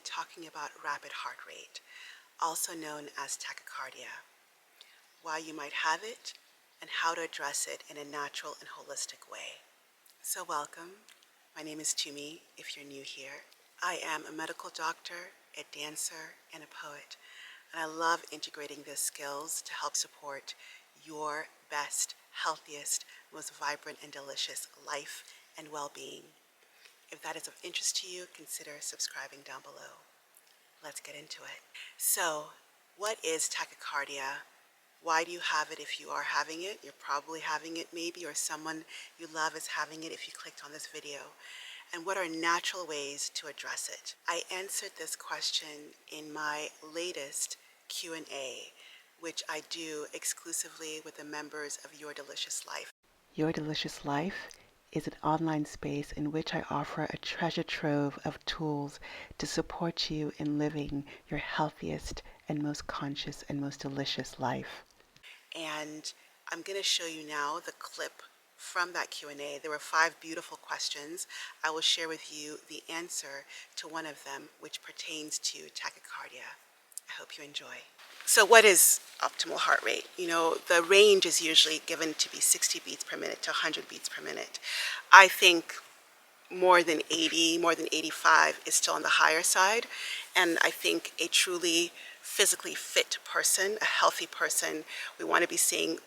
talking about rapid heart rate, also known as tachycardia, why you might have it, and how to address it in a natural and holistic way. So welcome. My name is Tumí, if you're new here. I am a medical doctor, a dancer, and a poet, and I love integrating these skills to help support your best, healthiest, most vibrant and delicious life and well-being. If that is of interest to you, consider subscribing down below. Let's get into it. So, what is tachycardia? Why do you have it if you are having it? You're probably having it maybe, or someone you love is having it if you clicked on this video. And what are natural ways to address it? I answered this question in my latest Q&A, which I do exclusively with the members of Your Delicious Life. Your Delicious Life is an online space in which I offer a treasure trove of tools to support you in living your healthiest and most conscious and most delicious life. And I'm going to show you now the clip from that Q&A. There were 5 beautiful questions. I will share with you the answer to one of them, which pertains to tachycardia. I hope you enjoy. So what is optimal heart rate? You know, the range is usually given to be 60 beats per minute to 100 beats per minute. I think more than 80, more than 85 is still on the higher side. And I think a truly physically fit person, a healthy person, we want to be seeing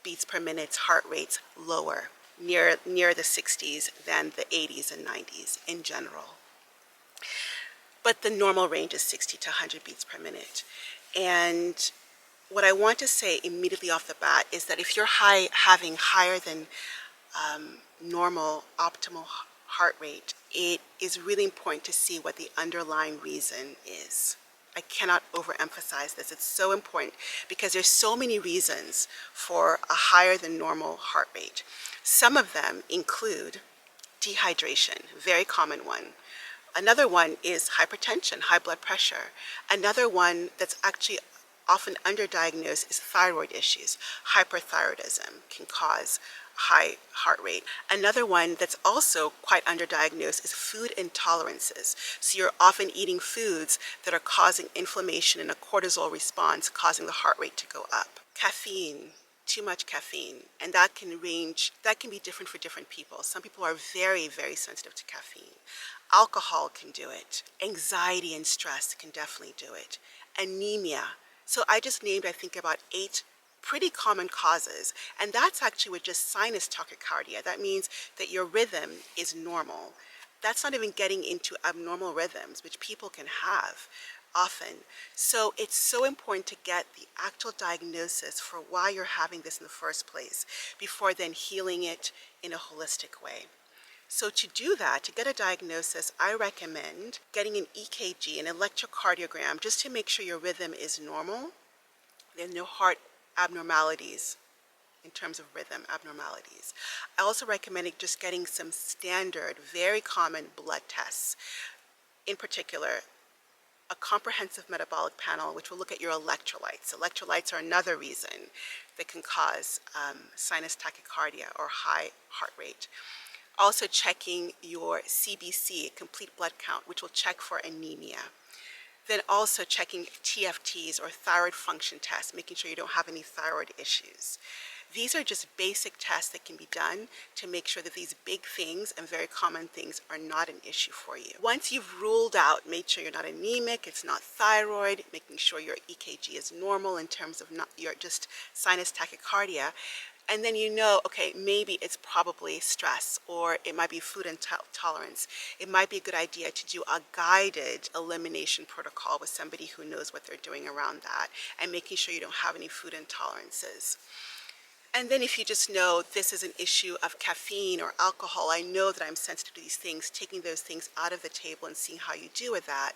beats per minute heart rates lower, near the 60s than the 80s and 90s in general. But the normal range is 60 to 100 beats per minute. And what I want to say immediately off the bat is that if you're having higher than normal optimal heart rate, it is really important to see what the underlying reason is. I cannot overemphasize this. It's so important because there's so many reasons for a higher than normal heart rate. Some of them include dehydration, very common one. Another one is hypertension, high blood pressure. Another one that's actually often underdiagnosed is thyroid issues. Hyperthyroidism can cause high heart rate. Another one that's also quite underdiagnosed is food intolerances. So you're often eating foods that are causing inflammation and a cortisol response, causing the heart rate to go up. Caffeine, too much caffeine, and that can be different for different people. Some people are very, very sensitive to caffeine. Alcohol can do it. Anxiety and stress can definitely do it. Anemia. So I just named, I think, about 8 pretty common causes, and that's actually with just sinus tachycardia. That means that your rhythm is normal. That's not even getting into abnormal rhythms, which people can have often. So it's so important to get the actual diagnosis for why you're having this in the first place before then healing it in a holistic way. So to do that, to get a diagnosis, I recommend getting an EKG, an electrocardiogram, just to make sure your rhythm is normal. There's no heart abnormalities in terms of rhythm abnormalities. I also recommend just getting some standard, very common blood tests. In particular, a comprehensive metabolic panel, which will look at your electrolytes. Electrolytes are another reason that can cause sinus tachycardia or high heart rate. Also checking your CBC, complete blood count, which will check for anemia. Then also checking TFTs or thyroid function tests, making sure you don't have any thyroid issues. These are just basic tests that can be done to make sure that these big things and very common things are not an issue for you. Once you've ruled out, made sure you're not anemic, it's not thyroid, making sure your EKG is normal in terms of not your just sinus tachycardia, and then you know, okay, maybe it's probably stress, or it might be food intolerance. It might be a good idea to do a guided elimination protocol with somebody who knows what they're doing around that, and making sure you don't have any food intolerances. And then if you just know this is an issue of caffeine or alcohol, I know that I'm sensitive to these things, taking those things out of the table and seeing how you do with that.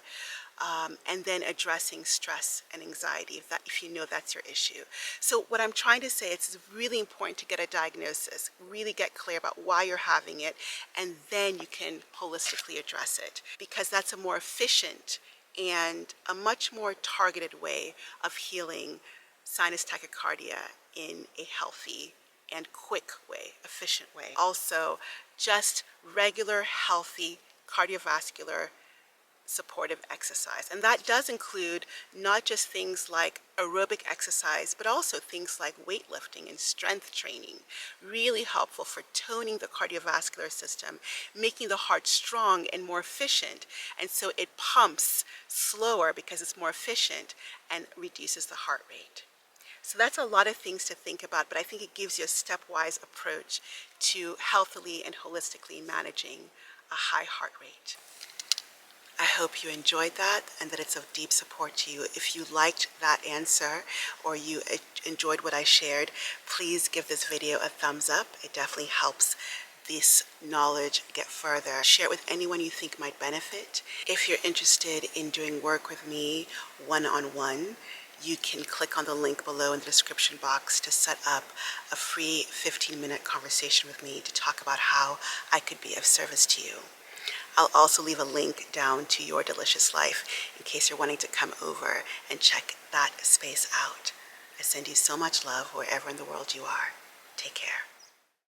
And then addressing stress and anxiety if you know that's your issue. So what I'm trying to say is it's really important to get a diagnosis, really get clear about why you're having it, and then you can holistically address it, because that's a more efficient and a much more targeted way of healing sinus tachycardia in a healthy and quick way, efficient way. Also, just regular healthy cardiovascular supportive exercise. And that does include not just things like aerobic exercise, but also things like weightlifting and strength training. Really helpful for toning the cardiovascular system, making the heart strong and more efficient. And so it pumps slower because it's more efficient and reduces the heart rate. So that's a lot of things to think about, but I think it gives you a stepwise approach to healthily and holistically managing a high heart rate. I hope you enjoyed that and that it's of deep support to you. If you liked that answer or you enjoyed what I shared, please give this video a thumbs up. It definitely helps this knowledge get further. Share it with anyone you think might benefit. If you're interested in doing work with me one-on-one, you can click on the link below in the description box to set up a free 15-minute conversation with me to talk about how I could be of service to you. I'll also leave a link down to Your Delicious Life in case you're wanting to come over and check that space out. I send you so much love wherever in the world you are. Take care.